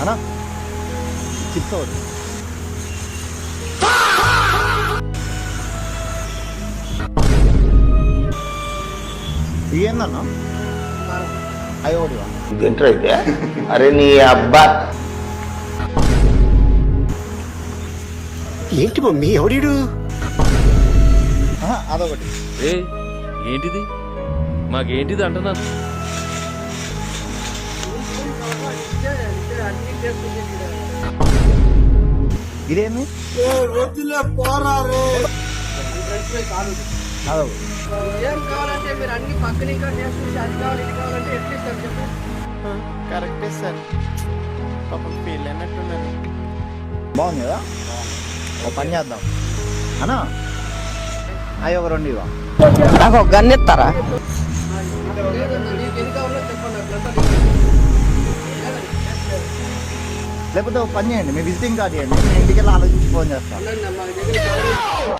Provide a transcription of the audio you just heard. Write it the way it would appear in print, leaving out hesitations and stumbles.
అన్నా చిప్స్ ఒకటి ఏందన్నా అవి ఒకటివా ఇదేంట్రా అయితే? అరే నీ అబ్బా ఏంటి మమ్మీ ఎవడీడు? అదొకటి. ఏ ఏంటిది? మాకేంటిది అంటున్నాను. ఇదేమి అదొకటి. ఏం కావాలంటే మీరు అన్ని పక్కన ఇంకా టేస్ట్ చూసి అది కావాలి ఇది కావాలంటే ఎట్లా ఇస్తారు చెప్పు. కరెక్టే సార్, పాపం ఫీల్ అయినట్టున్నారు. బాగుంది కదా, ఒక పని చేద్దాం అన్నా అవి ఒక రెండు ఇవా. నాకు ఒక గన్ ఇస్తారా? లేదన్నా నీకు ఎన్ని కావాలో చెప్పండి అట్లా లేకపోతే ఒక పని చేయండి, మీ విజిటింగ్ కార్డ్ ఇవ్వండి, నేను ఇంటికి వెళ్ళి ఆలోచించి ఫోన్ చేస్తాను. మా దగ్గర